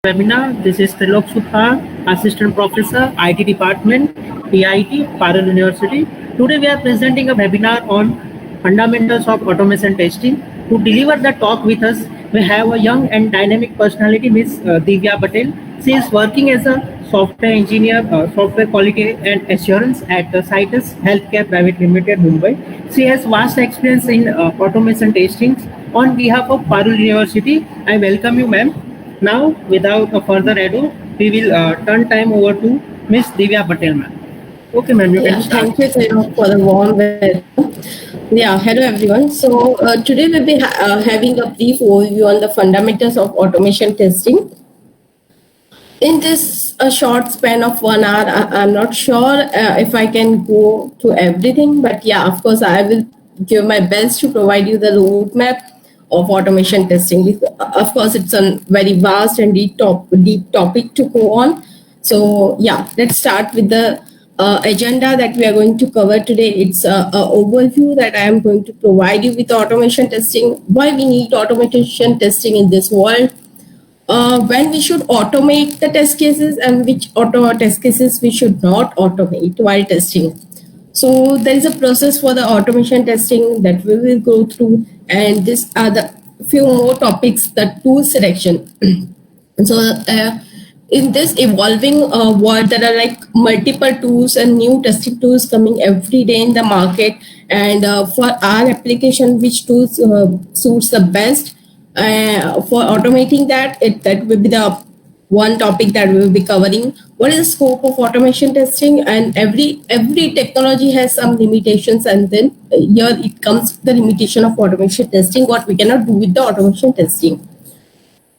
webinar. This is Trilok Suthar, Assistant Professor, IT Department, PIT, Parallel University. Today we are presenting a webinar on fundamentals of automation testing. To deliver the talk with us, we have a young and dynamic personality, Ms. Divya Patel. She is working as a software engineer, software quality and assurance at Citus Healthcare Private Limited, Mumbai. She has vast experience in automation testing. On behalf of Parallel University, I welcome you, ma'am. Now, without a further ado, we will turn time over to Miss Divya Patel, ma'am. Okay, ma'am, you can Yeah, start. thank you, Sayok, for the warm welcome. Yeah, hello everyone. So today we'll be having a brief overview on the fundamentals of automation testing. In this a short span of 1 hour, I'm not sure if I can go to everything, but yeah, of course, I will give my best to provide you the roadmap of automation testing. Of course, it's a very vast and deep topic to go on. So yeah, let's start with the agenda that we are going to cover today. It's a overview that I am going to provide you with automation testing, why we need automation testing in this world, when we should automate the test cases and which auto test cases we should not automate while testing. So there is a process for the automation testing that we will go through, and these are the few more topics, the tool selection. So in this evolving world, there are like multiple tools and new testing tools coming every day in the market, and for our application, which tools suits the best for automating that will be the one topic that we will be covering. What is the scope of automation testing? And every technology has some limitations, and then here it comes the limitation of automation testing, what we cannot do with the automation testing.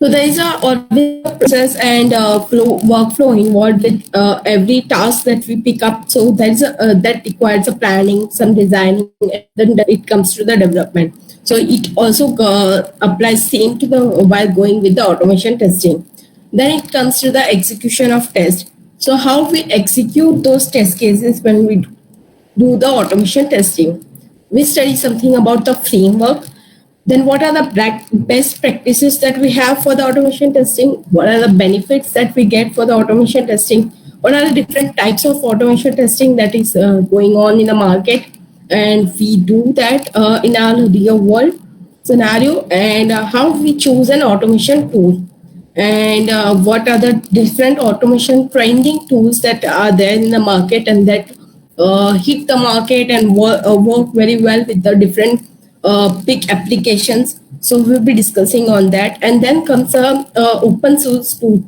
So there is always a process and workflow involved with every task that we pick up. So that requires a planning, some designing, and then it comes to the development. So it also applies same to the while going with the automation testing. Then it comes to the execution of test. So how we execute those test cases when we do the automation testing. We study something about the framework. Then what are the best practices that we have for the automation testing? What are the benefits that we get for the automation testing? What are the different types of automation testing that is going on in the market? And we do that in our real world scenario, and how we choose an automation tool, and what are the different automation trending tools that are there in the market and that hit the market and work very well with the different big applications. So we'll be discussing on that. And then comes a open source tool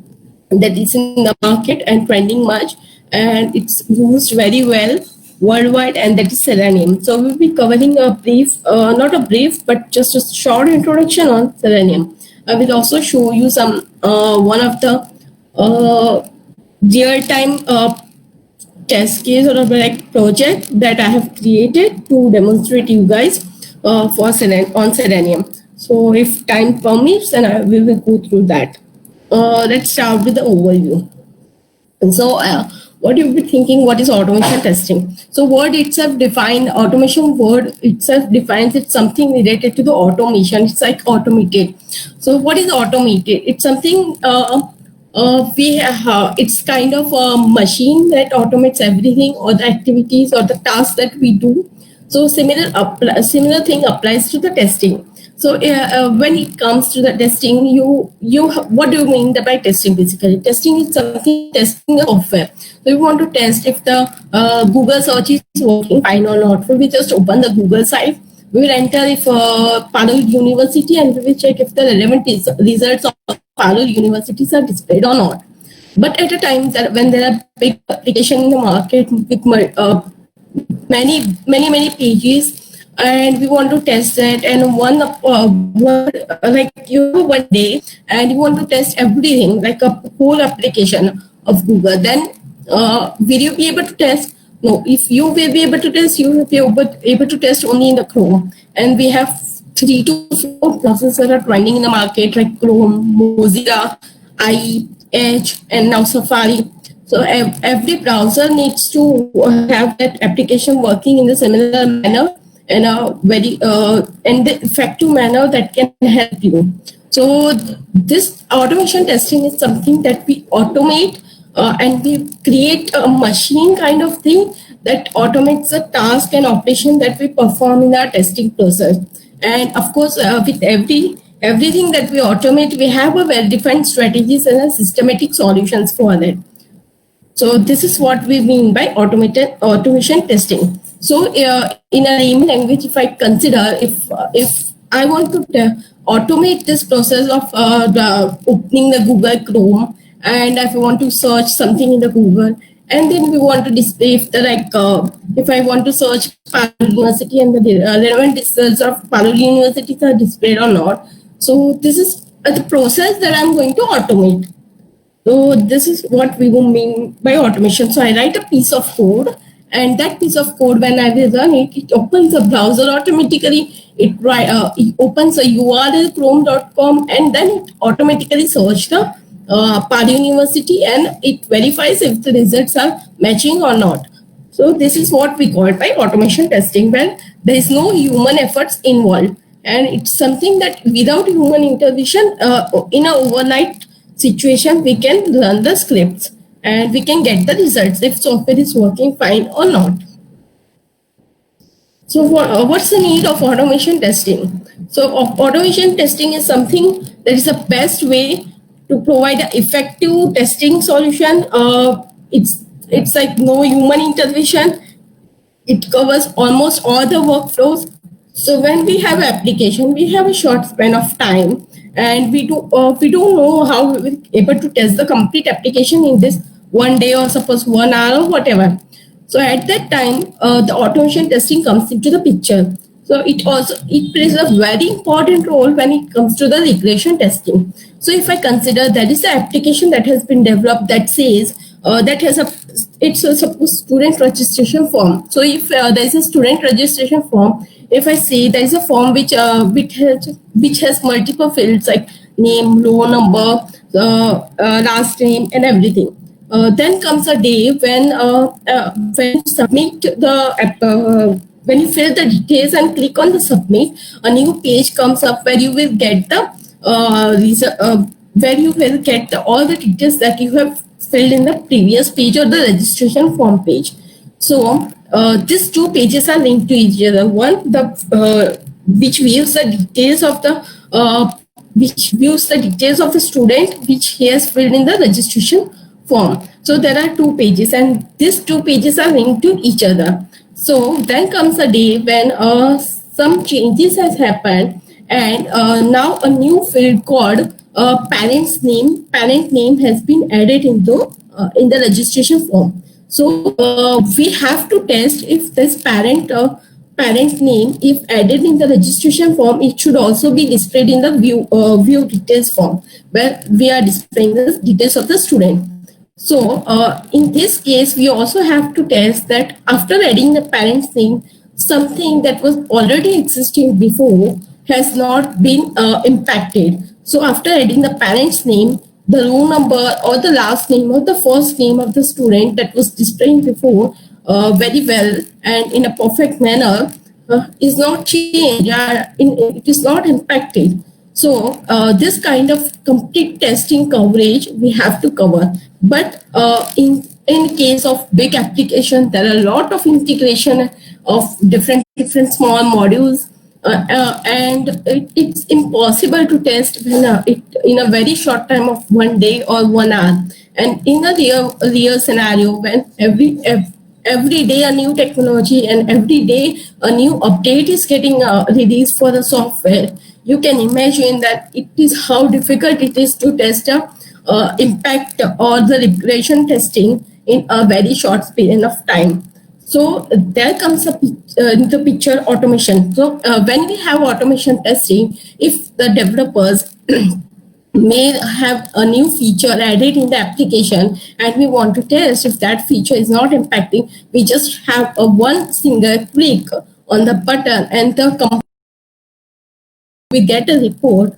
that is in the market and trending much, and it's used very well worldwide, and that is Selenium. So we'll be covering a brief, not a brief, but just a short introduction on Selenium. I will also show you some one of the real-time test case or a like project that I have created to demonstrate you guys on Selenium. So if time permits, then we will go through that. Let's start with the overview. And so what you'll be thinking, what is automation testing? So word itself define automation word itself defines it's something related to the automation. It's like automated. So what is automated? It's something it's kind of a machine that automates everything or the activities or the tasks that we do. So similar thing applies to the testing. So when it comes to the testing, what do you mean by testing? Basically, testing is something testing a software. So you want to test if the Google search is working fine or not. So we just open the Google site. We will enter if Parallel University, and we will check if the relevant results of Parallel universities are displayed or not. But at a time when there are big applications in the market with many pages, and we want to test that, and one like one day, and you want to test everything like a whole application of Google, then will you be able to test? No. If you will be able to test, you will be able to test only in the Chrome, and we have 3 to 4 processors that are running in the market like Chrome, Mozilla, IE, Edge, and now Safari. So every browser needs to have that application working in a similar manner, in a very and the effective manner that can help you. So this automation testing is something that we automate and we create a machine kind of thing that automates the task and operation that we perform in our testing process. And of course, with everything that we automate, we have a well-defined strategies and a systematic solutions for it. So this is what we mean by automated automation testing. So in a layman language, if I consider if I want to automate this process of opening the Google Chrome, and if I want to search something in the Google, and then we want to display if I want to search Parallel University and the relevant results of Parallel Universities are displayed or not. So this is the process that I'm going to automate. So this is what we will mean by automation. So I write a piece of code, and that piece of code, when I will run it, it opens a browser automatically. It opens a URL chrome.com, and then it automatically searches the Purdue University, and it verifies if the results are matching or not. So this is what we call by automation testing, when there is no human efforts involved, and it's something that without human intervention in an overnight situation, we can run the scripts and we can get the results if software is working fine or not. So what's the need of automation testing? So automation testing is something that is the best way to provide an effective testing solution. It's like no human intervention. It covers almost all the workflows. So when we have application, we have a short span of time, and we don't know how we will be able to test the complete application in this one day or suppose 1 hour or whatever. So at that time, the automation testing comes into the picture. So it plays a very important role when it comes to the regression testing. So if I consider that is the application that has been developed that says it's a suppose student registration form. So if there is a student registration form, if I say there is a form which has multiple fields like name, roll number, last name, and everything. Then comes a day when you submit when you fill the details and click on the submit, a new page comes up where you will get the all the details that you have filled in the previous page or the registration form page. So these two pages are linked to each other. One, which views the details of the student which he has filled in the registration form. So there are two pages, and these two pages are linked to each other. So then comes a day when some changes has happened, and now a new field called parent name has been added into in the registration form. So we have to test if this parent name, if added in the registration form, it should also be displayed in the view details form, where we are displaying the details of the student. So in this case, we also have to test that after adding the parent's name, something that was already existing before has not been impacted. So after adding the parent's name, the roll number or the last name or the first name of the student that was displaying before very well and in a perfect manner is not changed, it is not impacted. So this kind of complete testing coverage we have to cover. But in case of big application, there are a lot of integration of different small modules, and it's impossible to test when in a very short time of 1 day or 1 hour. And in a real scenario, when every day a new technology and every day a new update is getting released for the software, you can imagine that it is how difficult it is to test impact or the regression testing in a very short span of time. So there comes the picture automation. So when we have automation testing, if the developers may have a new feature added in the application and we want to test if that feature is not impacting, we just have a one single click on the button and we get a report.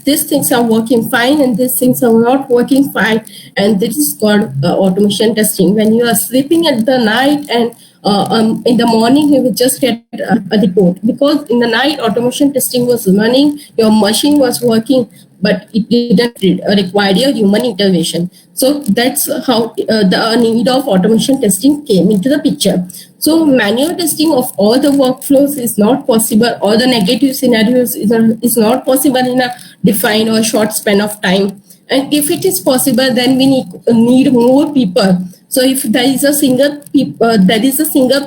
These things are working fine and these things are not working fine, and this is called automation testing. When you are sleeping at the night and in the morning you will just get a report, because in the night automation testing was running, your machine was working, but it didn't require your human intervention. So that's how the need of automation testing came into the picture. So manual testing of all the workflows is not possible, or the negative scenarios is not possible in a defined or short span of time. And if it is possible, then we need more people. So if there is a single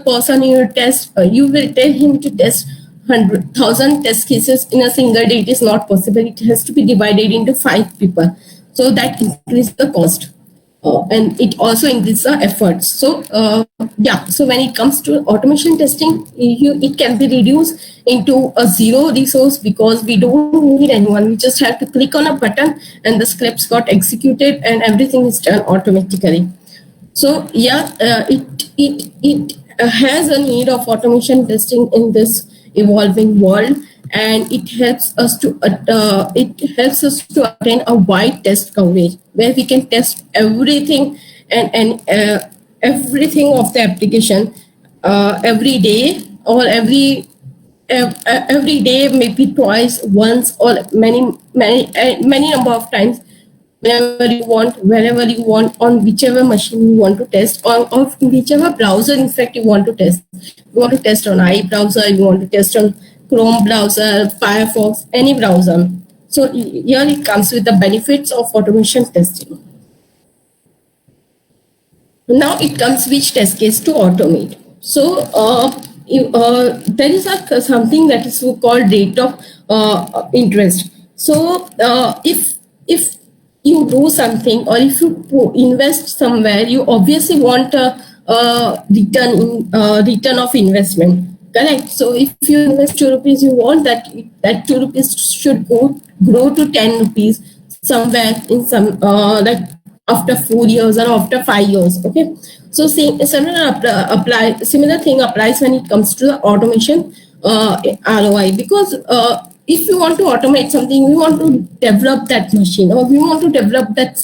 person in your test, you will tell him to test 100,000 test cases in a single day. It is not possible. It has to be divided into 5 people. So that increases the cost. And it also increases the efforts. So so when it comes to automation testing, it can be reduced into a zero resource, because we don't need anyone. We just have to click on a button and the scripts got executed and everything is done automatically. So it has a need of automation testing in this evolving world, and it helps us to attain a wide test coverage, where we can test everything and everything of the application every day, or every day, maybe twice, once, or many number of times, whenever you want, wherever you want, on whichever machine you want to test, or whichever browser in fact you want to test. You want to test on IE browser, you want to test on Chrome browser, Firefox, any browser. So here it comes with the benefits of automation testing. Now it comes which test case to automate. So there is something that is called rate of interest. So if you do something, or if you invest somewhere, you obviously want a return of investment. Correct. So if you invest 2 rupees, you want that 2 rupees should grow to 10 rupees somewhere in some like after 4 years or after 5 years. Okay. So similar thing applies when it comes to the automation ROI, because if you want to automate something, we want to develop that machine, or we want to develop that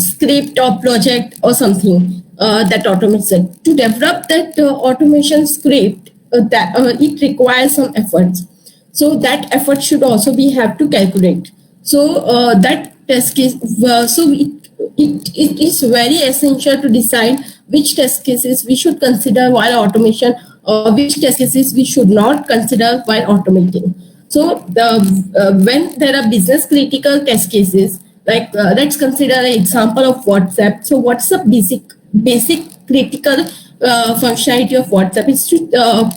script or project or something that automates it. To develop that automation script, it requires some efforts. So that effort should also have to calculate. So that test case, it is very essential to decide which test cases we should consider while automation, or which test cases we should not consider while automating. So when there are business critical test cases, like let's consider an example of WhatsApp. So what's the basic critical functionality of WhatsApp? Is to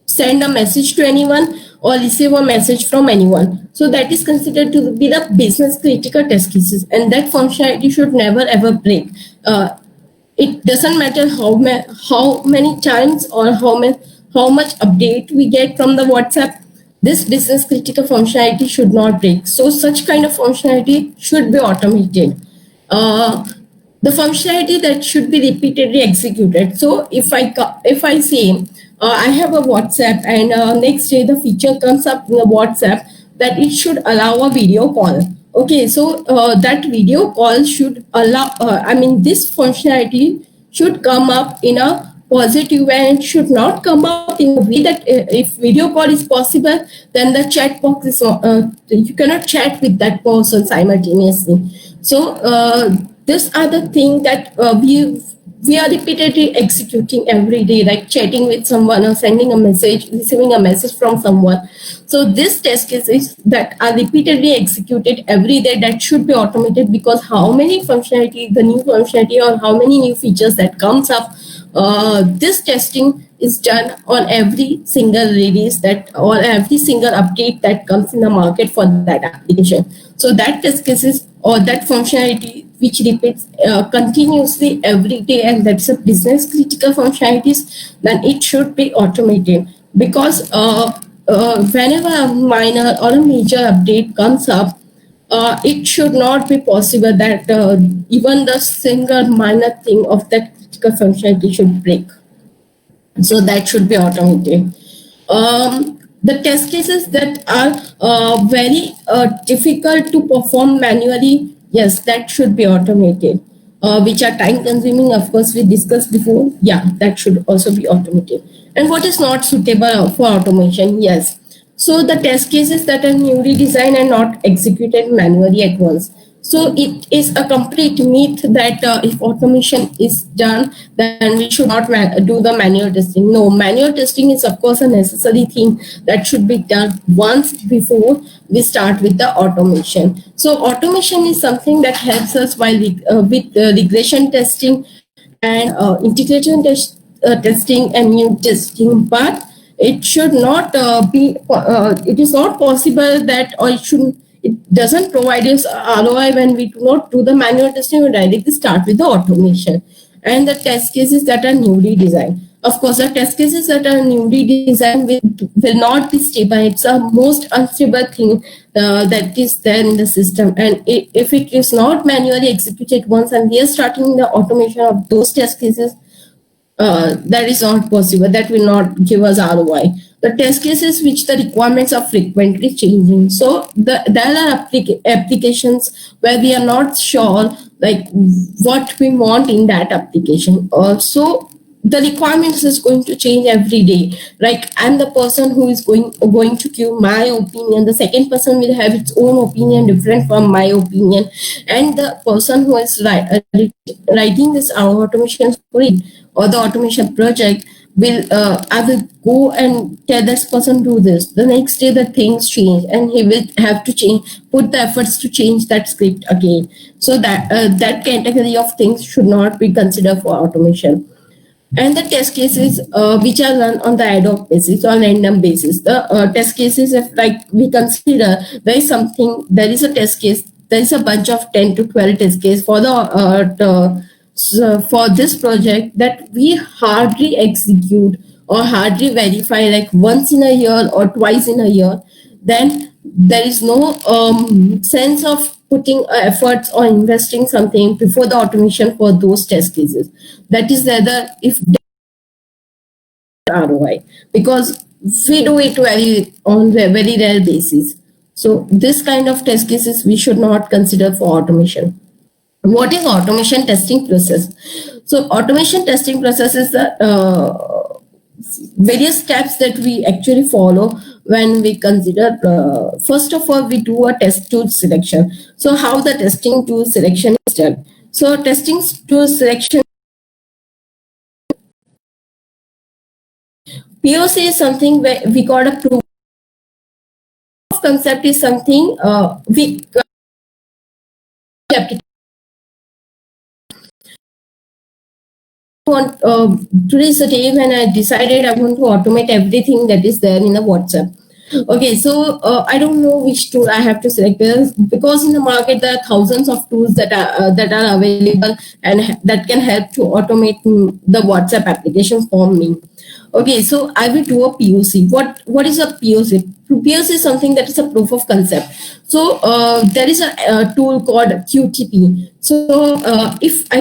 send a message to anyone or receive a message from anyone. So that is considered to be the business critical test cases, and that functionality should never ever break. It doesn't matter how many times or how much update we get from the WhatsApp. This business critical functionality should not break. So such kind of functionality should be automated. The functionality that should be repeatedly executed. So if I say I have a WhatsApp, and next day the feature comes up in the WhatsApp that it should allow a video call. Okay, so that video call should allow, this functionality should come up in a positive way, and should not come up in a way that if video call is possible, then the chat box is, you cannot chat with that person simultaneously. So these are the things that we are repeatedly executing every day, like chatting with someone or sending a message, receiving a message from someone. So these test cases that are repeatedly executed every day, that should be automated, because how many functionality, the new functionality, or how many new features that comes up, this testing is done on every single release or every single update that comes in the market for that application. So that test cases, or that functionality which repeats continuously every day, and that's a business critical functionalities, then it should be automated. Because whenever a minor or a major update comes up, it should not be possible that even the single minor thing of that critical functionality should break. So that should be automated. The test cases that are very difficult to perform manually, yes, that should be automated. which are time consuming, of course, we discussed before. Yeah, that should also be automated. And what is not suitable for automation? Yes. So the test cases that are newly designed and not executed manually at once. So it is a complete myth that if automation is done, then we should not do the manual testing. No, manual testing is of course a necessary thing that should be done once before we start with the automation. So automation is something that helps us while with regression testing and integration testing and new testing, but it should not it is not possible that, or it doesn't provide us ROI when we do not do the manual testing. We directly start with the automation and the test cases that are newly designed. Of course, the test cases that are newly designed will not be stable. It's a most unstable thing that is there in the system. And if it is not manually executed once and we are starting the automation of those test cases, that is not possible. That will not give us ROI. The test cases which the requirements are frequently changing. So there are applications where we are not sure like what we want in that application. Also, the requirements is going to change every day. Like I'm the person who is going to give my opinion. The second person will have its own opinion different from my opinion, and the person who is writing this automation script or the automation project will I will go and tell this person do this. The next day the things change and he will have to put the efforts to change that script again. So that category of things should not be considered for automation. And the test cases which are run on the ad hoc basis or random basis. The test cases, if like we consider there is a test case, there is a bunch of 10 to 12 test case for for this project that we hardly execute or hardly verify like once in a year or twice in a year, then there is no sense of putting efforts or investing something before the automation for those test cases. That is whether if ROI, because we do it on a very rare basis. So this kind of test cases we should not consider for automation. What is automation testing process? So automation testing process is the various steps that we actually follow when we consider first of all we do a test tool selection. So how the testing tool selection is done? So testing tool selection, POC is something where we got a proof of concept is something we want today is the day when I decided I want to automate everything that is there in the WhatsApp. Okay, so I don't know which tool I have to select because in the market there are thousands of tools that are available and that can help to automate the WhatsApp application for me. Okay, so I will do a POC. What is a POC? POC is something that is a proof of concept. So there is a tool called QTP. So if I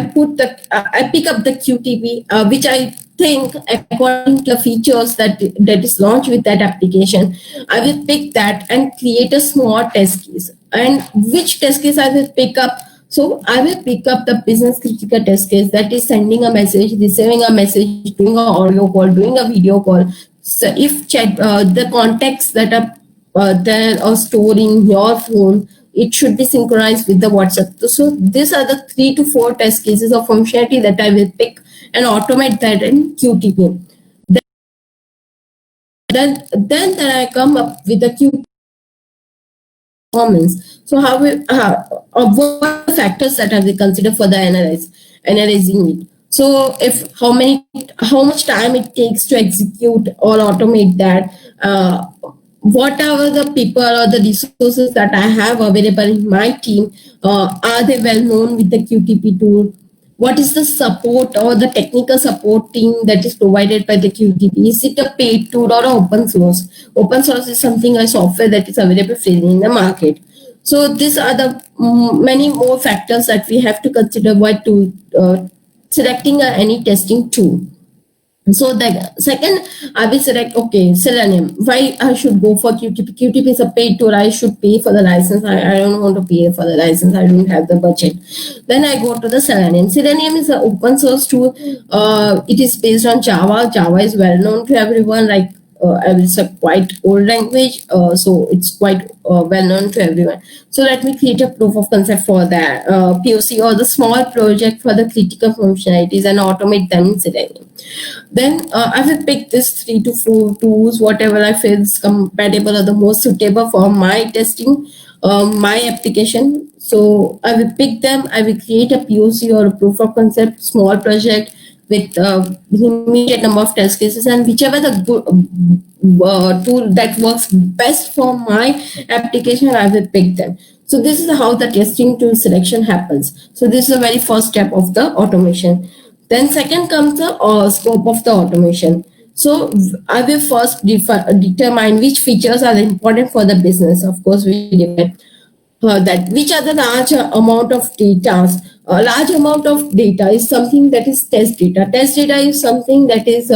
I pick up the QTP, which I think according to the features that is launched with that application, I will pick that and create a small test case. And which test case I will pick up? So I will pick up the business critical test case, that is sending a message, receiving a message, doing an audio call, doing a video call. So if the contacts that are there or stored in your phone, it should be synchronized with the WhatsApp. So these are the 3 to 4 test cases of functionality that I will pick and automate that in QTP. Then I come up with the QTP performance. So what factors that are they considered for the analyzing it? So if how much time it takes to execute or automate that, what are the people or the resources that I have available in my team? Are they well known with the QTP tool? What is the support or the technical support team that is provided by the QTP? Is it a paid tool or open source? Open source is something, a software that is available freely in the market. So these are the many more factors that we have to consider while selecting any testing tool. So the second, I will select, okay, Selenium. Why I should go for QTP? QTP is a paid tool. I should pay for the license. I don't want to pay for the license. I don't have the budget. Then I go to the Selenium. Selenium is an open source tool. It is based on Java. Java is well known to everyone. Like it's a quite old language, so it's quite well known to everyone. So let me create a proof of concept for that POC or the small project for the critical functionalities and automate them in Selenium. Then I will pick this 3 to 4 tools, whatever I feel is compatible or the most suitable for my testing, my application. So I will pick them. I will create a POC or a proof of concept small project with limited number of test cases, and whichever the tool that works best for my application, I will pick them. So this is how the testing tool selection happens. So this is the very first step of the automation. Then second comes the scope of the automation. So I will first determine which features are important for the business. Of course, we define that which are the large amount of data. A large amount of data is something that is test data. Test data is something that is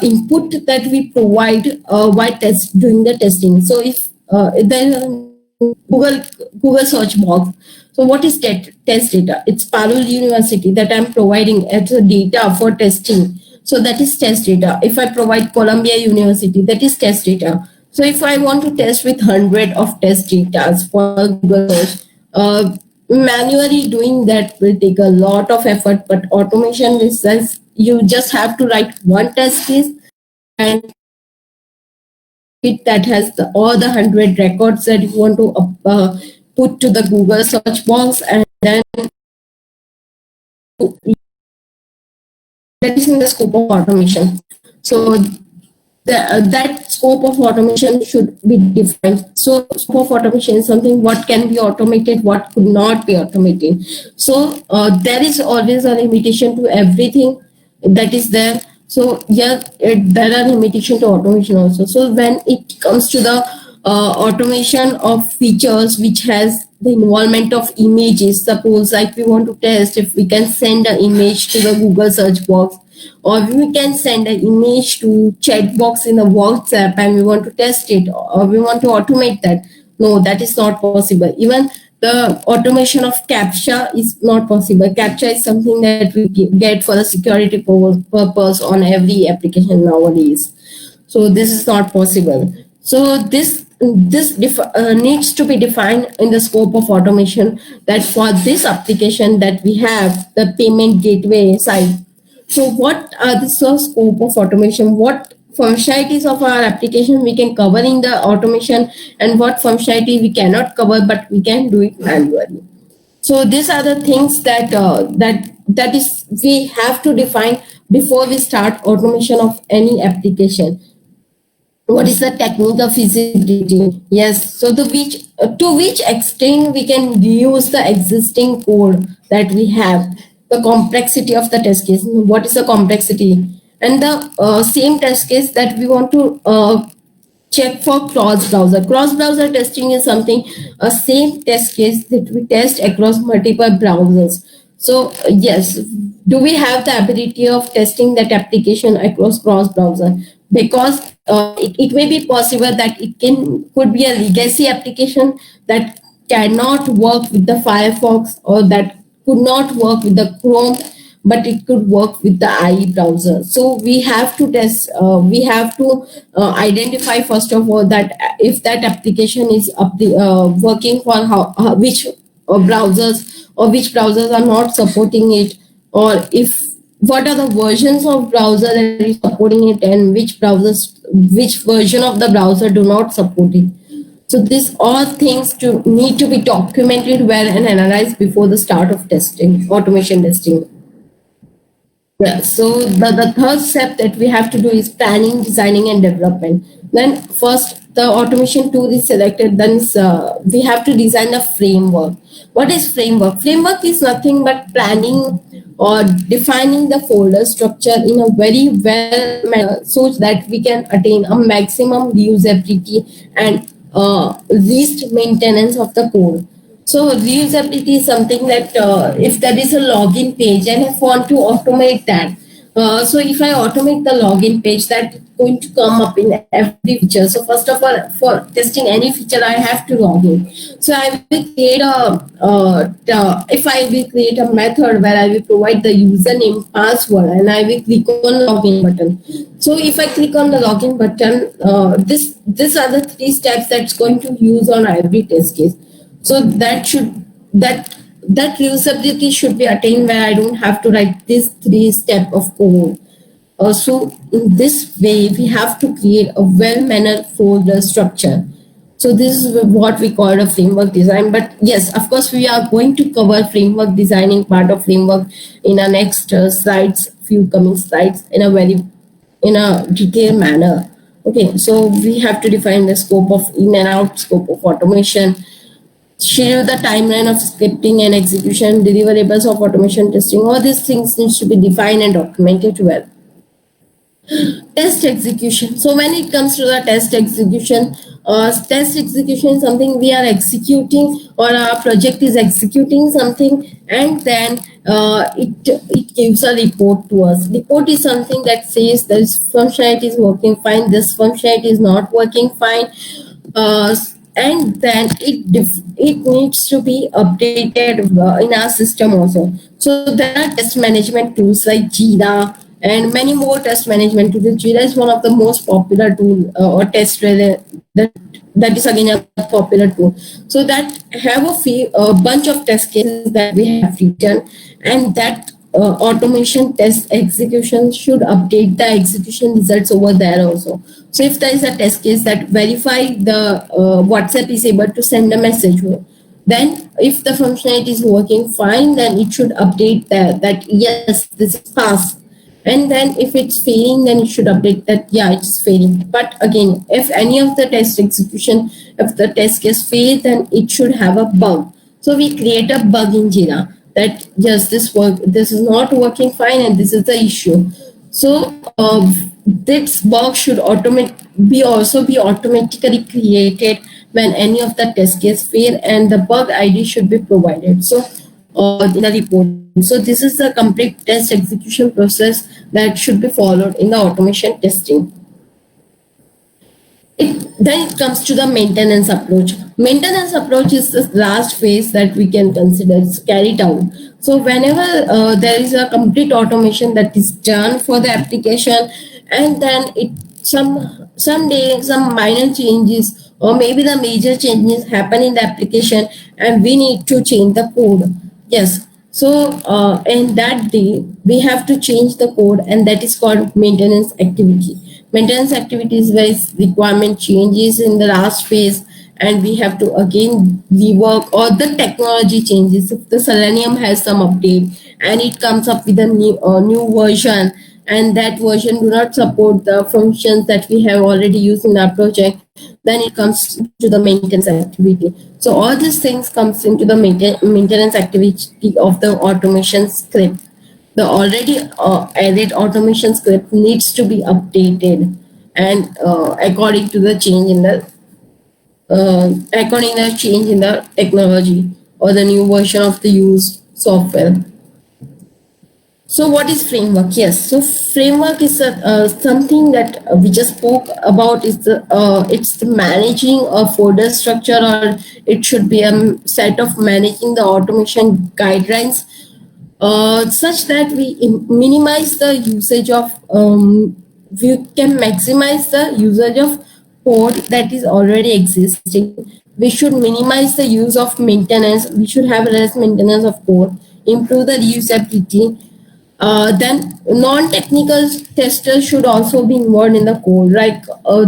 input that we provide while doing the testing. So if there is a Google search box. So what is test data? It's Parallel University that I'm providing as a data for testing. So that is test data. If I provide Columbia University, that is test data. So if I want to test with 100 of test data for Google search, manually doing that will take a lot of effort, but automation is just, you just have to write one test case and that has all the 100 records that you want to put to the Google search box, and then that is in the scope of automation. So that scope of automation should be defined. So scope of automation is something what can be automated, what could not be automated. So there is always a limitation to everything that is there. So yeah, there are limitations to automation also. So when it comes to the automation of features which has the involvement of images, suppose like we want to test if we can send an image to the Google search box, or we can send an image to chat box in the WhatsApp and we want to test it, or we want to automate that. No, that is not possible. Even the automation of CAPTCHA is not possible. CAPTCHA is something that we get for the security purpose on every application nowadays. So this is not possible. So this needs to be defined in the scope of automation, that for this application that we have the payment gateway side. So what are the scope of automation? What functionalities of our application we can cover in the automation, and what functionality we cannot cover but we can do it manually. So these are the things that that is we have to define before we start automation of any application. What is the technical feasibility? Yes, so the which to which extent we can use the existing code that we have, the complexity of the test case, what is the complexity, and the same test case that we want to check for cross browser. Cross browser testing is something, a same test case that we test across multiple browsers. So yes, do we have the ability of testing that application across cross browser? Because it may be possible that it could be a legacy application that cannot work with the Firefox, or that could not work with the Chrome, but it could work with the IE browser. So we have to test, we have to identify first of all that if that application is working for which browsers, or which browsers are not supporting it, or if what are the versions of browser that is supporting it, and which browsers, which version of the browser do not support it. So these all things to need to be documented well and analyzed before the start of testing, automation testing. Yeah, so the third step that we have to do is planning, designing, and development. Then first the automation tool is selected, then we have to design a framework. What is framework? Framework is nothing but planning or defining the folder structure in a very well manner so that we can attain a maximum reusability and least maintenance of the code. So reusability is something that if there is a login page and if I want to automate that, So if I automate the login page, that's going to come up in every feature. So first of all, for testing any feature, I have to log in. So I will create if I will create a method where I will provide the username, password, and I will click on login button. So if I click on the login button, these are the 3 steps that's going to use on every test case. So that reusability should be attained where I don't have to write this 3 step of code. So in this way, we have to create a well-mannered folder structure. So this is what we call a framework design. But yes, of course, we are going to cover framework designing part of framework in our next slides, few coming slides in a detailed manner. Okay, so we have to define the scope of in and out, scope of automation, schedule the timeline of scripting and execution, deliverables of automation testing. All these things needs to be defined and documented well. Test execution. So when it comes to the test execution is something we are executing, or our project is executing something, and then it gives a report to us. Report is something that says this functionality is working fine, this functionality is not working fine, and then it needs to be updated in our system also. So there are test management tools like Jira and many more test management tools. Jira is one of the most popular tool or test that is again a popular tool. So that have a bunch of test cases that we have written, and that automation test execution should update the execution results over there also. So if there is a test case that verify the WhatsApp is able to send a message, then if the functionality is working fine, then it should update that yes, this is passed. And then if it's failing, then it should update that yeah, it's failing. But again, if any of the test execution, if the test case fails, then it should have a bug. So we create a bug in Jira that yes, this is not working fine, and this is the issue. So this bug should be automatically created when any of the test case fail, and the bug ID should be provided. So in the report. So this is the complete test execution process that should be followed in the automation testing. Then it comes to the maintenance approach. Maintenance approach is the last phase that we can consider is carried out. So whenever there is a complete automation that is done for the application, and then someday some minor changes or maybe the major changes happen in the application, and we need to change the code. Yes. So in that day, we have to change the code, and that is called maintenance activity. Maintenance activity is where requirement changes in the last phase, and we have to again rework, or the technology changes. If the Selenium has some update and it comes up with a new version, and that version do not support the functions that we have already used in our project, then it comes to the maintenance activity. So all these things comes into the maintenance activity of the automation script. The already added automation script needs to be updated, and according to the change in the technology or the new version of the used software. So what is framework? Yes, so framework is something that we just spoke about. It's the managing a folder structure, or it should be a set of managing the automation guidelines, such that we minimize the usage of we can maximize the usage of code that is already existing. We should minimize the use of maintenance. We should have less maintenance of code, improve the reusability. Then non-technical testers should also be involved in the code. Like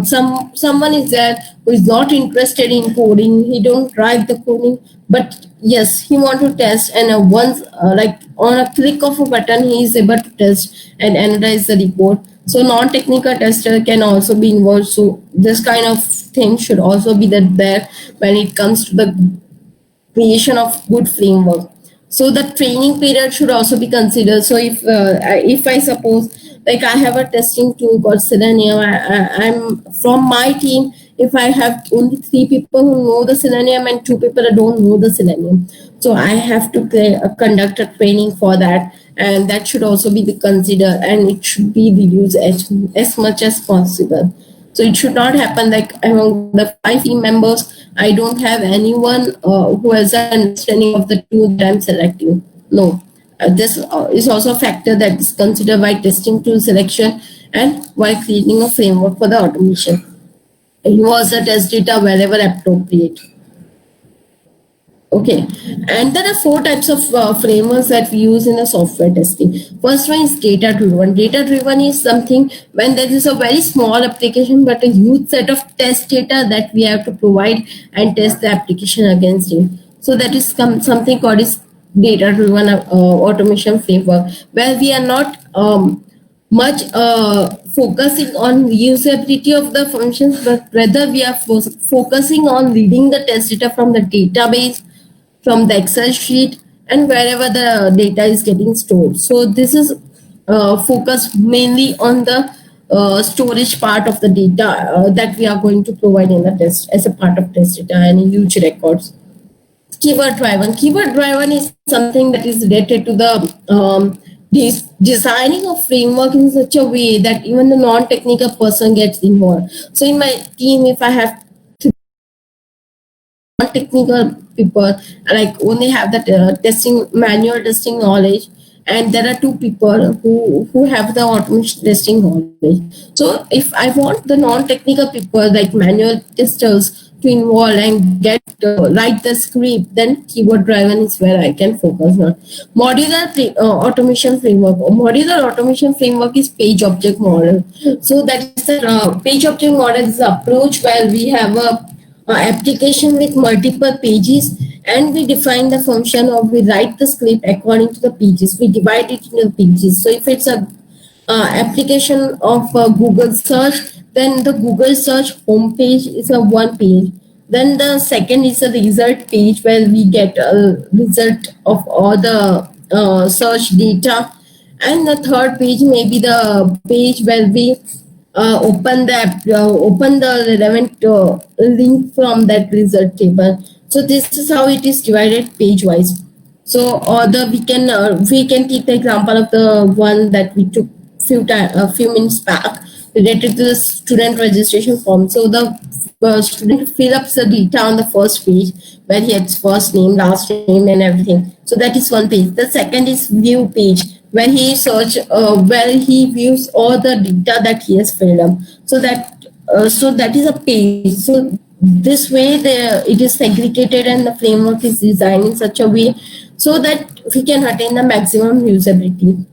someone is there who is not interested in coding, he don't write the coding, but yes, he want to test, and once like on a click of a button, he is able to test and analyze the report. So non-technical tester can also be involved. So this kind of thing should also be there when it comes to the creation of good framework. So the training period should also be considered. So if I suppose, like I have a testing tool called Selenium, I'm from my team, if I have only 3 people who know the Selenium and 2 people who don't know the Selenium, so I have to conduct a training for that, and that should also be considered, and it should be reduced as much as possible. So it should not happen like among the 5 team members, I don't have anyone who has an understanding of the tool that I'm selecting. No, this is also a factor that is considered by testing tool selection and while creating a framework for the automation. Use the test data wherever appropriate. Okay, and there are 4 types of frameworks that we use in the software testing. First one is data driven. Data driven is something when there is a very small application but a huge set of test data that we have to provide and test the application against it. So that is something called is data driven automation framework, where we are not much focusing on usability of the functions, but rather we are focusing on reading the test data from the database, from the Excel sheet, and wherever the data is getting stored. So this is focused mainly on the storage part of the data that we are going to provide in the test as a part of test data and huge records. Keyword driven. Keyword driven is something that is related to the designing a framework in such a way that even the non-technical person gets involved. So in my team, if I have non-technical people, like only have the testing manual testing knowledge, and there are 2 people who have the automation testing knowledge. So if I want the non-technical people like manual testers to involve and get write the script, then keyword driven is where I can focus on. Modular automation framework. Modular automation framework is page object model. So that is the page object model is the approach where we have a application with multiple pages, and we define the function or we write the script according to the pages. We divide it into pages. So if it's a application of Google search, then the Google search homepage is a 1 page. Then the second is a result page where we get a result of all the search data, and the third page may be the page where we open the relevant link from that result table. So this is how it is divided page wise. So we can take the example of the one that we took a few minutes back related to the student registration form. So the student fill up the data on the first page where he has first name, last name, and everything. So that is one page. The second is view page, where he views all the data that he has filled up. So that is a page. So this way it is segregated, and the framework is designed in such a way so that we can attain the maximum usability.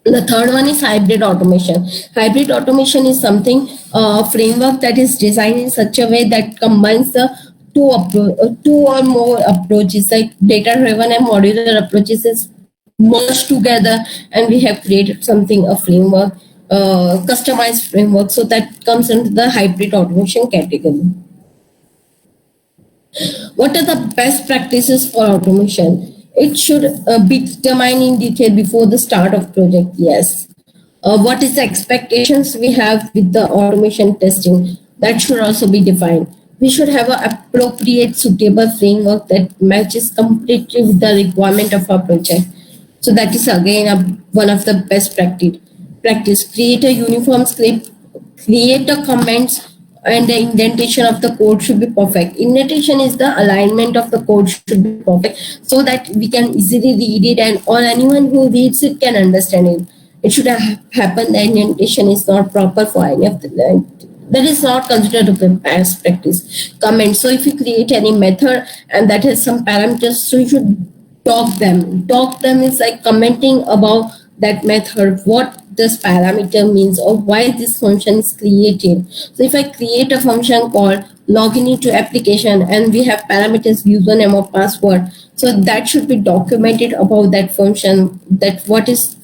The third one is hybrid automation. Hybrid automation is something framework that is designed in such a way that combines the two or more approaches, like data-driven and modular approaches is merged together, and we have created something, a framework, customized framework. So that comes into the hybrid automation category. What are the best practices for automation? It should be determined in detail before the start of project. Yes. What is the expectations we have with the automation testing? That should also be defined. We should have an appropriate, suitable framework that matches completely with the requirement of our project. So that is again one of the best practice. Create a uniform script, create the comments, and the indentation of the code should be perfect. Indentation is the alignment of the code should be perfect so that we can easily read it, and or anyone who reads it can understand it. It should happen. The indentation is not proper for any of the that is not considered a best practice. Comment. So if you create any method and that has some parameters, so you should doc them. Doc them is like commenting about that method, what this parameter means, or why this function is created. So if I create a function called login into application and we have parameters username or password, so that should be documented about that function, that what is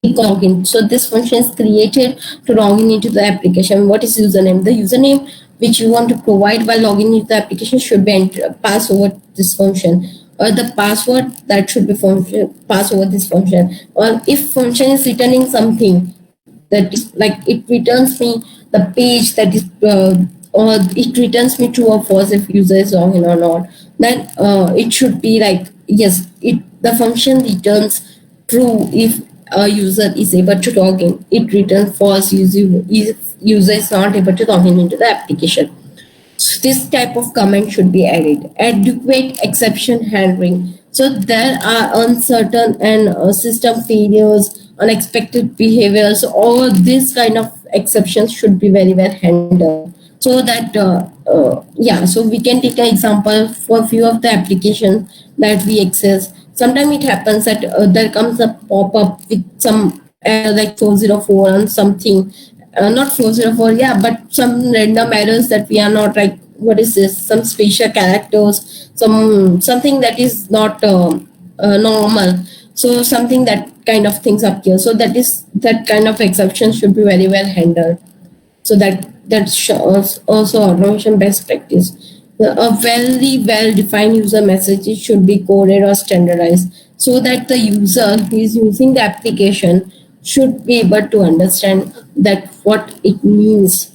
login. So this function is created to login into the application. What is username? The username which you want to provide while logging into the application should be pass over this function, or the password that should be pass over this function. Or if function is returning something that is like it returns me the page that is or it returns me true or false if user is login or not, then it should be like yes, the function returns true if a user is able to log in. It returns false if user is not able to log in into the application. So this type of comment should be added. Adequate exception handling. So there are uncertain and system failures, unexpected behaviors. All these kind of exceptions should be very well handled. So that yeah, so we can take an example for a few of the applications that we access. Sometimes it happens that there comes a pop up with some like 404 and something, not 404, yeah, but some random errors that we are not like, what is this, some special characters, something that is not normal. So something that kind of things appear, so that kind of exception should be very well handled. So that shows also automation best practice. A very well defined user message should be coded or standardized so that the user who is using the application should be able to understand that what it means.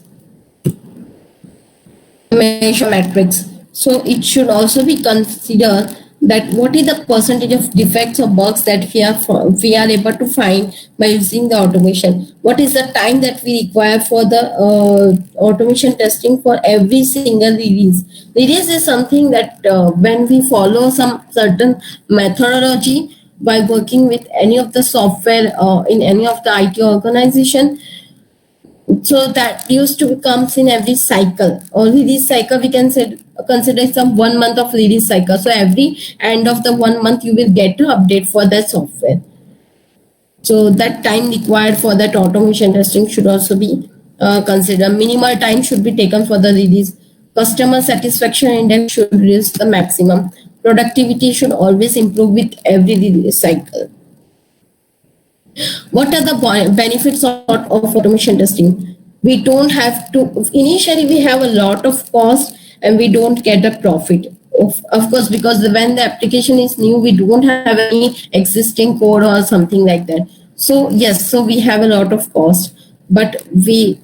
Measure metrics. So it should also be considered that what is the percentage of defects or bugs that we are able to find by using the automation. What is the time that we require for the automation testing for every single release. Release is something that when we follow some certain methodology by working with any of the software in any of the IT organization, so that used to comes in every cycle or release cycle. We can consider some 1 month of release cycle. So every end of the 1 month you will get to update for that software. So that time required for that automation testing should also be considered. Minimal time should be taken for the release. Customer satisfaction index should reach the maximum. Productivity should always improve with every release cycle. What are the benefits of automation testing? We don't have to, initially we have a lot of cost and we don't get a profit. Of course, because when the application is new, we don't have any existing code or something like that. So yes, so we have a lot of cost, but we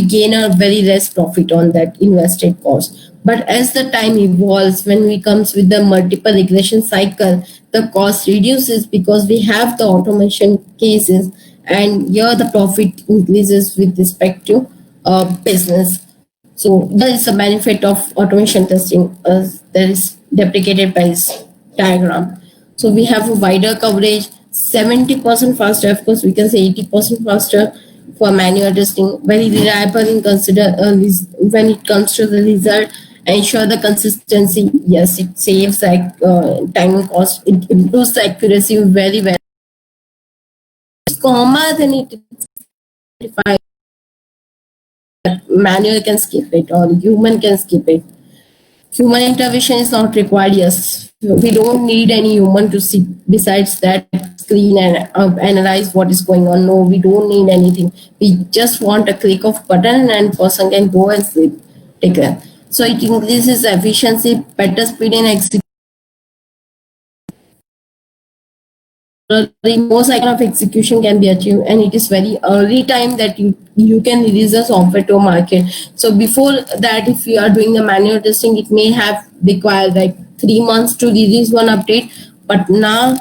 gain a very less profit on that invested cost. But as the time evolves, when we comes with the multiple regression cycle, the cost reduces because we have the automation cases, and here the profit increases with respect to business. So that is the benefit of automation testing, as that is deprecated by this diagram. So we have a wider coverage, 70% faster. Of course, we can say 80% faster for manual testing. Very reliable in consider when it comes to the result. Ensure the consistency. Yes, it saves like time and cost. It improves the accuracy very well. It's comma, then it defines that manual can skip it or human can skip it. Human intervention is not required. Yes, we don't need any human to see besides that screen and analyze what is going on. No, we don't need anything. We just want a click of button and person can go and sleep. Take care. So it increases efficiency, better speed in execution. More cycle of execution can be achieved, and it is very early time that you can release the software to a market. So before that, if you are doing the manual testing, it may have required like 3 months to release one update, but now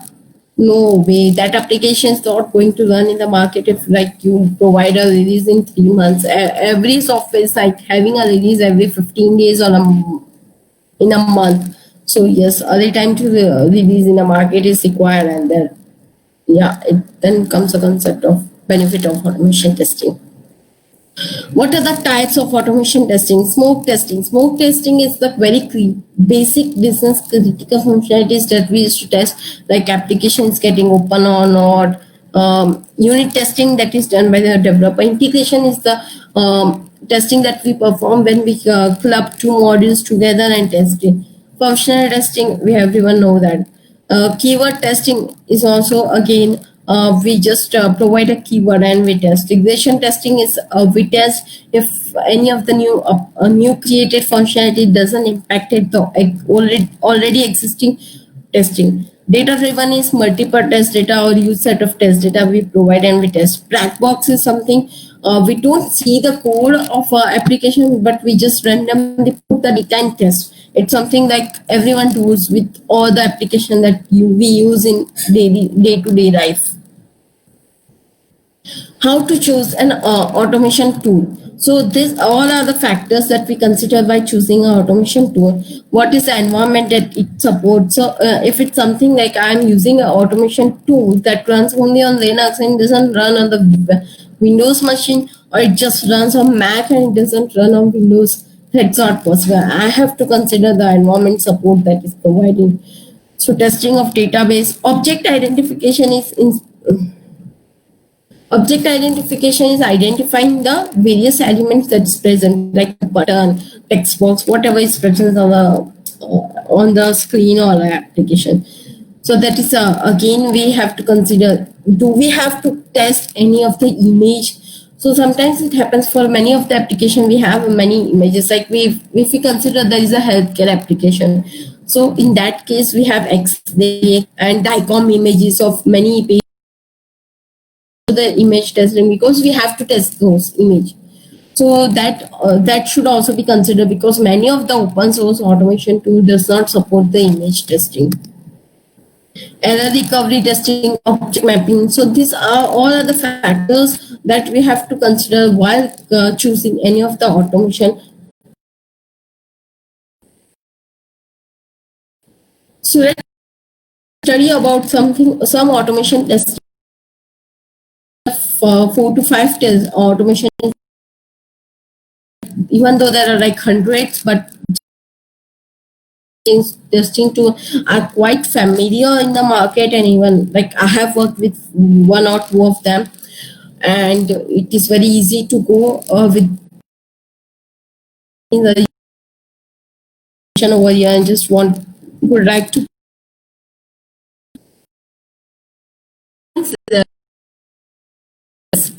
no way, that application is not going to run in the market if like you provide a release in 3 months. Every software is like having a release every 15 days or in a month. So yes, early time to release in the market is required, and then yeah, it then comes the concept of benefit of automation testing. What are the types of automation testing? Smoke testing. Smoke testing is the very basic business critical functionalities that we used to test, like applications getting open or not. Unit testing that is done by the developer. Integration is the testing that we perform when we club two modules together and test it. Functional testing, we everyone know that. Keyword testing is also again we just provide a keyword and we test. Regression testing is we test if any of the new created functionality doesn't impact it the already existing testing. Data driven is multiple test data or use set of test data we provide and we test. Black box is something we don't see the code of our application, but we just randomly put the data and test. It's something like everyone does with all the application that we use in day-to-day life. how to choose an automation tool. So these all are the factors that we consider by choosing an automation tool. What is the environment that it supports? So if it's something like I'm using an automation tool that runs only on Linux and doesn't run on the Windows machine, or it just runs on Mac and it doesn't run on Windows, that's not possible. I have to consider the environment support that is providing. So testing of database, object identification is identifying the various elements that's present, like button, text box, whatever is present on the screen or application. So that is again we have to consider. Do we have to test any of the image? So sometimes it happens for many of the application we have many images. Like if we consider there is a healthcare application, so in that case we have X-ray and DICOM images of many patients. The image testing, because we have to test those image, so that should also be considered, because many of the open source automation tool does not support the image testing. Error recovery testing, object mapping. So these are all of the factors that we have to consider while choosing any of the automation. So let's study about some automation testing. 4 to 5 tests automation, even though there are like hundreds, but testing tool are quite familiar in the market, and even like I have worked with 1 or 2 of them, and it is very easy to go with in the over here and just would like to.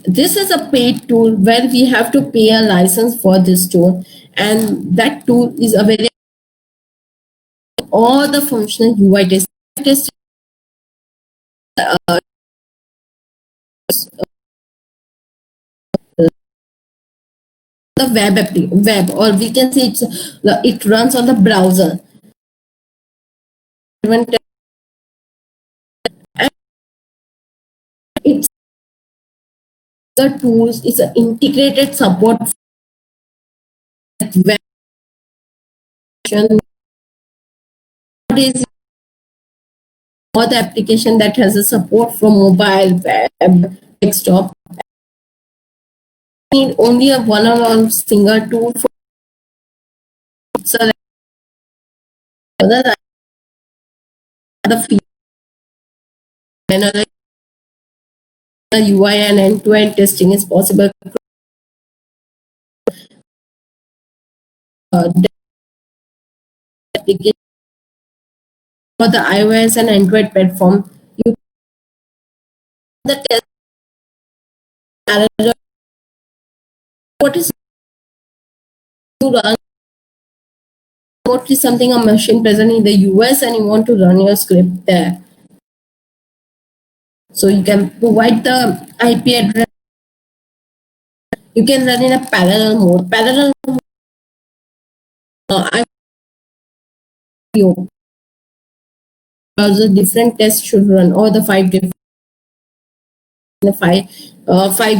This is a paid tool where we have to pay a license for this tool, and that tool is available all the functional UI test the web, or we can say it runs on the browser. And it's the tools is an integrated support web. What is or the application that has a support for mobile, web, desktop. Need only a one or single tool for the UI and end-to-end testing is possible. Application for the iOS and Android platform, you the test. What is to run? What is something a machine present in the US and you want to run your script there? So you can provide the IP address. You can run in a parallel mode. Parallel mode, browser different tests should run, or the 5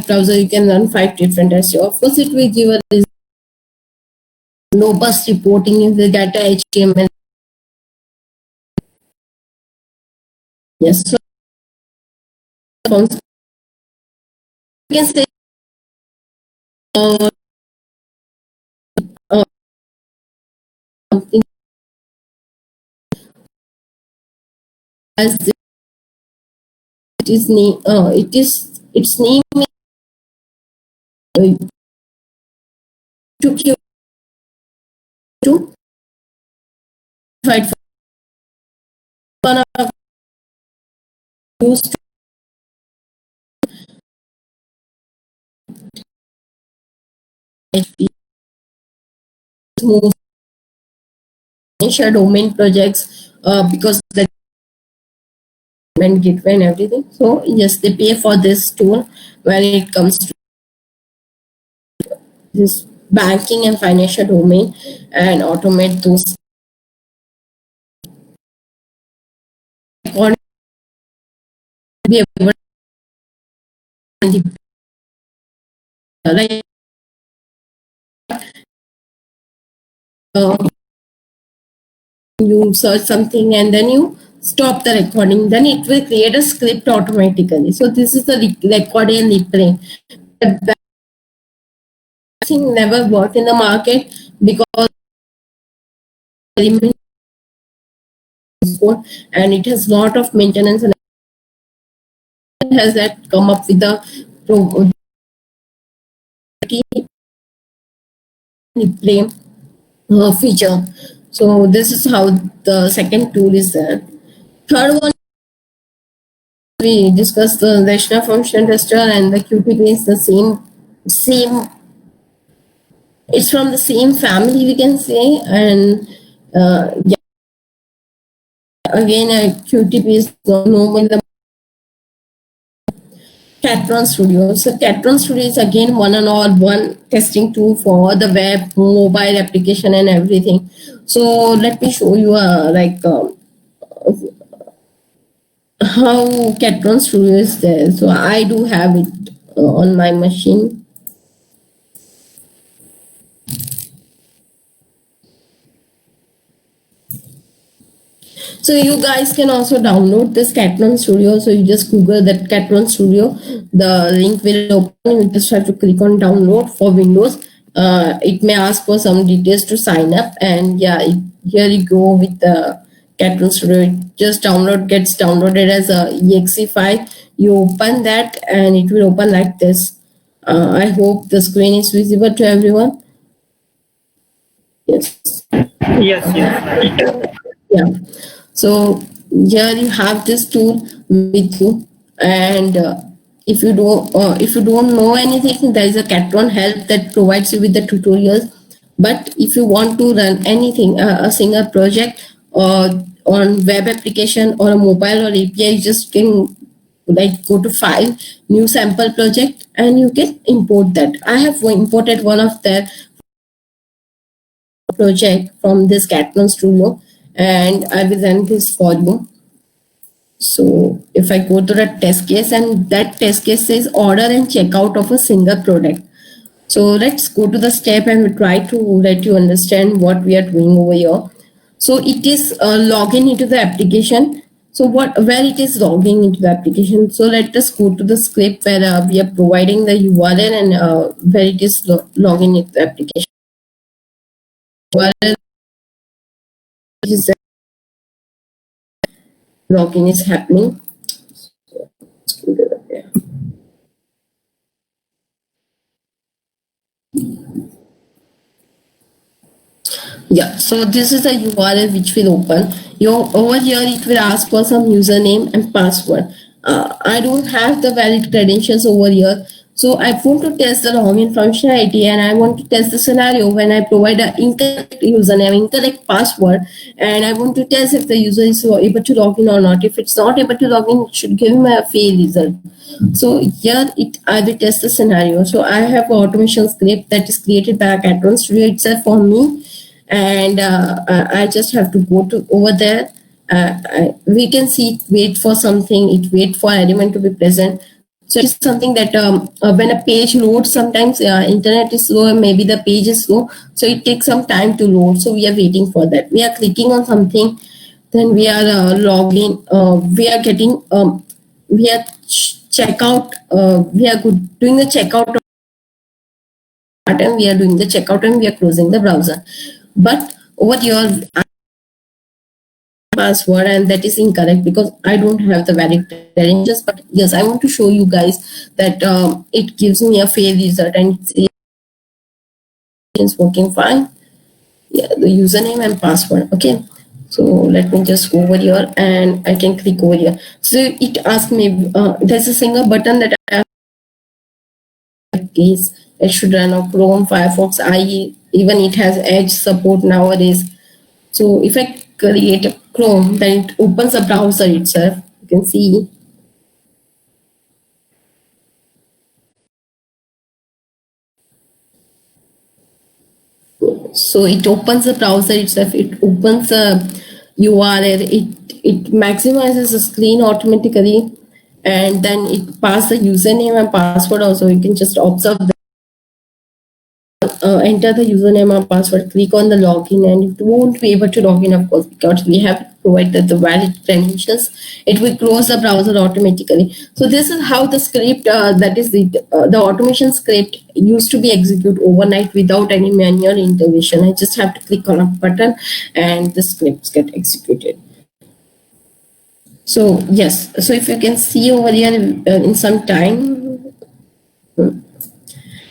browser you can run 5 different tests. Of course, it will give a robust reporting if the data HTML. Yes, so you can say something as it is name. It is its name took you to fight for one of used to move share domain projects because the gateway and everything. So yes, they pay for this tool when it comes to this banking and financial domain and automate those. Be able like you search something and then you stop the recording, then it will create a script automatically. So this is the record and replay. But that thing never worked in the market because and it has lot of maintenance and has that come up with the replay feature. So this is how the second tool is there. Third one, we discussed the rational function tester and the QTP is the same. It's from the same family, we can say, and yeah, again, QTP is known in the Catron Studio. So Catron Studio is again one and all one testing tool for the web, mobile application, and everything. So let me show you how Catron Studio is there. So I do have it on my machine. So you guys can also download this Catron Studio. So you just Google that Catron Studio. The link will open. You just have to click on download for Windows. It may ask for some details to sign up, and yeah, here you go with the Catron Studio. It just gets downloaded as a exe file. You open that, and it will open like this. I hope the screen is visible to everyone. Yes. Yes. Yeah. So here you have this tool with you, and if you don't know anything, there is a Catron help that provides you with the tutorials. But if you want to run anything, a single project or on web application or a mobile or API, you just can like go to file, new sample project, and you can import that. I have imported one of their project from this Catron Studio, and I will run this for you. So if I go to the test case, and that test case says order and checkout of a single product. So let's go to the step and we try to let you understand what we are doing over here. So it is login into the application. So where it is logging into the application. So let us go to the script where we are providing the URL and where it is logging into the application. URL is login is happening. Yeah, so this is the URL which will open. Over here it will ask for some username and password. I don't have the valid credentials over here. So I want to test the login functionality, and I want to test the scenario when I provide an incorrect username, incorrect password, and I want to test if the user is able to log in or not. If it's not able to log in, it should give him a fail result. So here I will test the scenario. So I have an automation script that is created by Catron Studio itself for me, and I just have to go to over there. We can see it wait for something. It wait for element to be present. So it's something that when a page loads, sometimes internet is slow and maybe the page is slow. So it takes some time to load. So we are waiting for that. We are clicking on something, then we are logging. We are getting, we are checkout. We are doing the checkout, and we are doing the checkout, and we are closing the browser. But over here, password, and that is incorrect because I don't have the valid credentials. But yes, I want to show you guys that it gives me a fair result and it's working fine. Yeah, the username and password. Okay, so let me just go over here and I can click over here. So it asks me, there's a single button that I have case. It should run on Chrome, Firefox, IE. Even it has Edge support nowadays. So if I create a Chrome, then it opens a browser itself. You can see. So it opens the browser itself. It opens a URL. It maximizes the screen automatically, and then it passes the username and password also. You can just observe that. enter the username or password, click on the login, and it won't be able to log in, of course, because we have provided the valid credentials. It will close the browser automatically. So this is how the script, that is the automation script, used to be executed overnight without any manual intervention. I just have to click on a button and the scripts get executed. So yes, so if you can see over here in some time,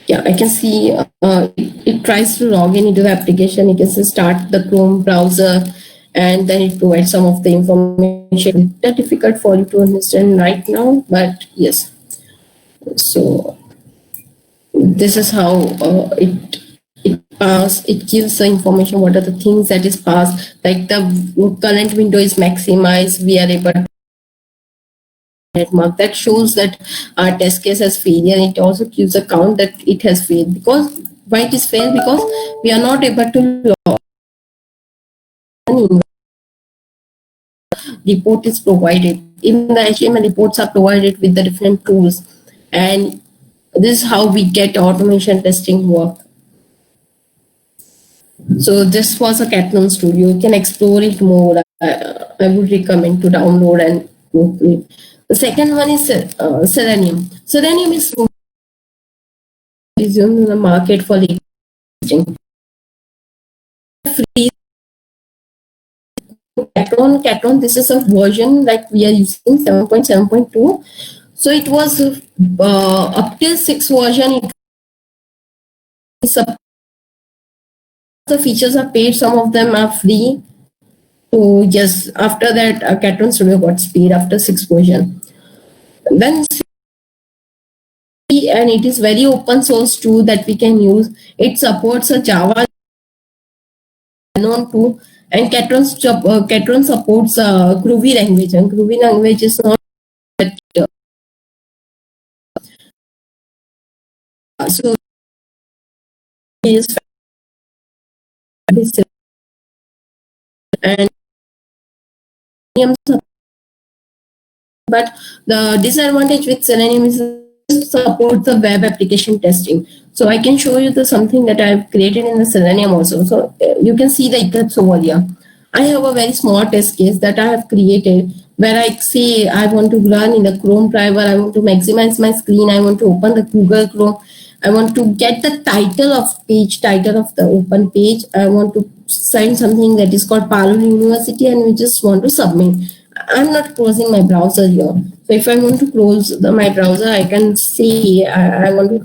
yeah, I can see it tries to log in into the application. You can see start the Chrome browser, and then it provides some of the information. That's difficult for you to understand right now, but yes. So this is how it gives the information. What are the things that is passed? Like the current window is maximized. We are able to mark that shows that our test case has failed, and it also gives a count that it has failed. Because why it is failed? Because we are not able to log in. Report is provided. Even the HTML reports are provided with the different tools, and this is how we get automation testing work. So this was a Catalan Studio. You can explore it more. I would recommend to download and go through it. The second one is Selenium. Selenium is used in the market for testing. Free Catron. This is a version like we are using 7.7.2. So it was up till 6 version. The features are paid. Some of them are free. So yes, after that, Catron Studio got speed after 6 version. Then and it is very open source tool that we can use. It supports a Java known tool, and Catron supports Groovy language, and Groovy language is not so is and but the disadvantage with Selenium is support the web application testing. So I can show you the something that I've created in the Selenium also. So you can see the eclipse over here. I have a very small test case that I have created where I say I want to run in the Chrome driver, I want to maximize my screen, I want to open the Google Chrome, I want to get the title of the open page, I want to send something that is called Parallel University, and we just want to submit. I'm not closing my browser here. So if I want to close my browser, I can say I want to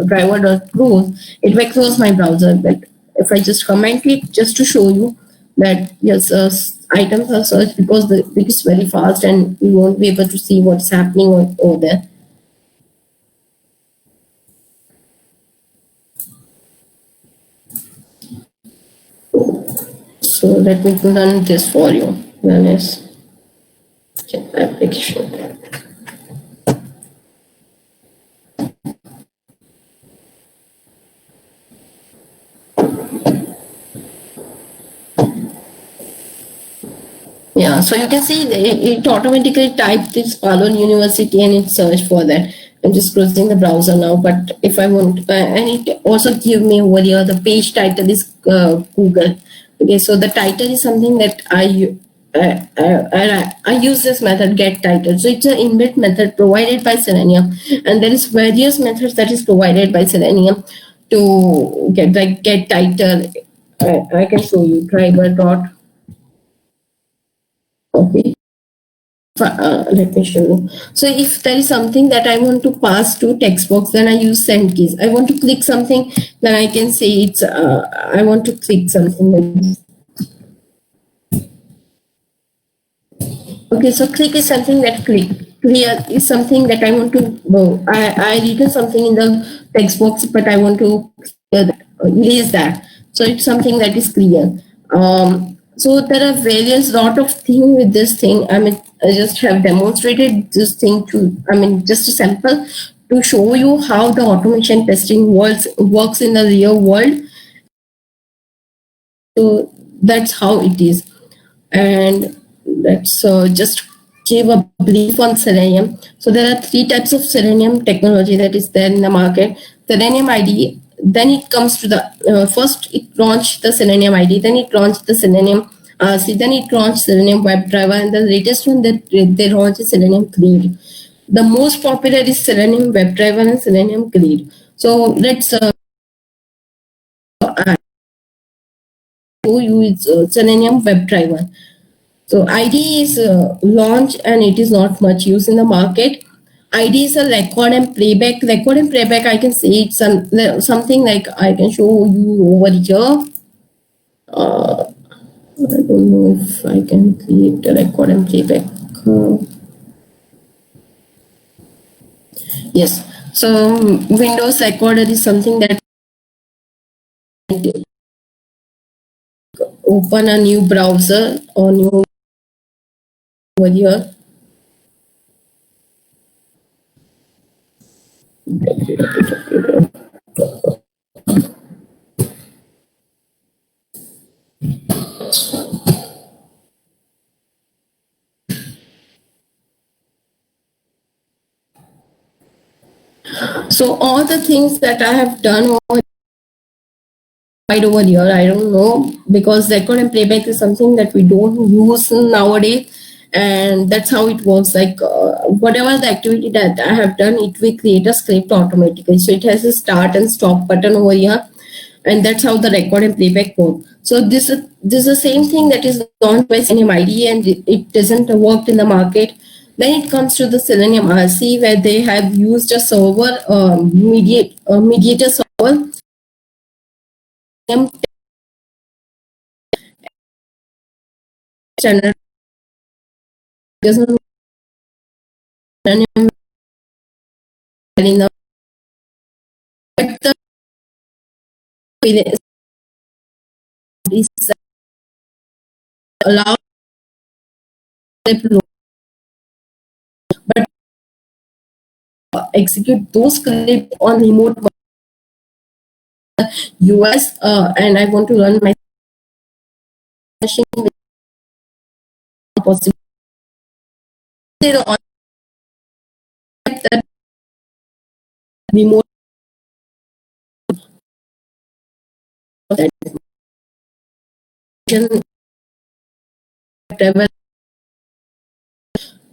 driver.close. It will close my browser. But if I just comment it just to show you that yes, items are searched because it's very fast and you won't be able to see what's happening over there. So let me run this for you. Run this application. Yeah, so you can see it automatically typed this Parallel University and it searched for that. I'm just closing the browser now, but if I want, and it also give me over here, the page title is Google. Okay, so the title is something that I use this method get title. So it's an inbuilt method provided by Selenium, and there is various methods that is provided by Selenium to get title. I can show you driver dot. Okay. Let me show you. So if there is something that I want to pass to text box, then I use send keys. I want to click something, then I can say it's I want to click something. Okay, so click is something that clear is something that I want to I written something in the text box, but I want to erase that. So it's something that is clear. So there are various lot of things with this thing. I mean, I just have demonstrated this thing just a sample to show you how the automation testing works in the real world. So that's how it is. And let's just give a brief on Selenium. So there are 3 types of Selenium technology that is there in the market. Selenium IDE. then it comes to the first it launched the Selenium IDE, then it launched the Selenium then it launched Selenium WebDriver, and the latest one that they launched is Selenium Grid. The most popular is Selenium WebDriver and Selenium Grid. So let's show you is Selenium WebDriver. So IDE is launched and it is not much used in the market. IDE is a record and playback. Record and playback, I can say it's something like I can show you over here. I don't know if I can create a record and playback. Yes. So Windows Recorder is something that open a new browser or new over here. So all the things that I have done over here, I don't know, because record and playback is something that we don't use nowadays, and that's how it works. Like whatever the activity that I have done, it will create a script automatically. So it has a start and stop button over here, and that's how the record and playback work. So this is the same thing that is launched by Selenium IDE, and it doesn't work in the market. Then it comes to the Selenium RC, where they have used a server mediator server. Standard doesn't run in the allow but execute those scripts on remote US and I want to run my machine with possible on that remote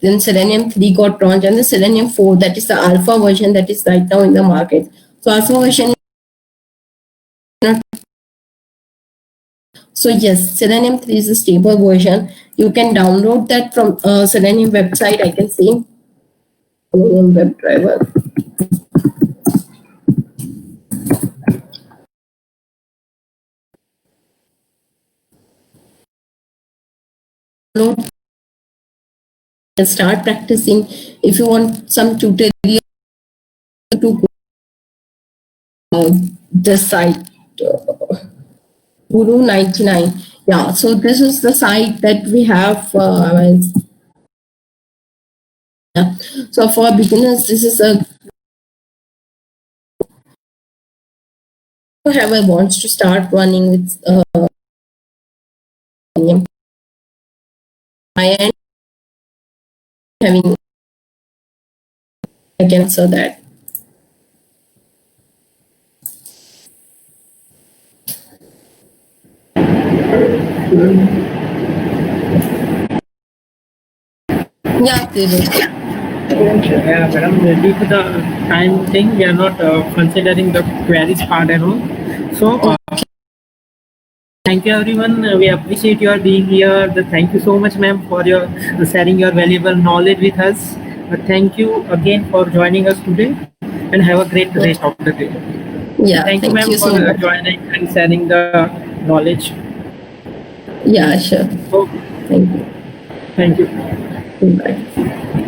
then Selenium 3 got launched, and the Selenium 4, that is the alpha version that is right now in the market. So alpha version. So yes, Selenium 3 is a stable version. You can download that from Selenium website. I can see Selenium WebDriver. And start practicing. If you want some tutorial to go the site Guru 99. Yeah, so this is the site that we have. So for beginners, this is a whoever wants to start running with I am having I can answer that. Yeah, Yeah, madam, due to the time thing, we are not considering the queries part and all. So, thank you everyone. We appreciate your being here. Thank you so much, ma'am, for your sharing your valuable knowledge with us. Thank you again for joining us today, and have a great rest of the day. Yeah, thank you, ma'am, for joining and sharing the knowledge. Yeah, sure. Okay. Thank you. Thank you. Bye.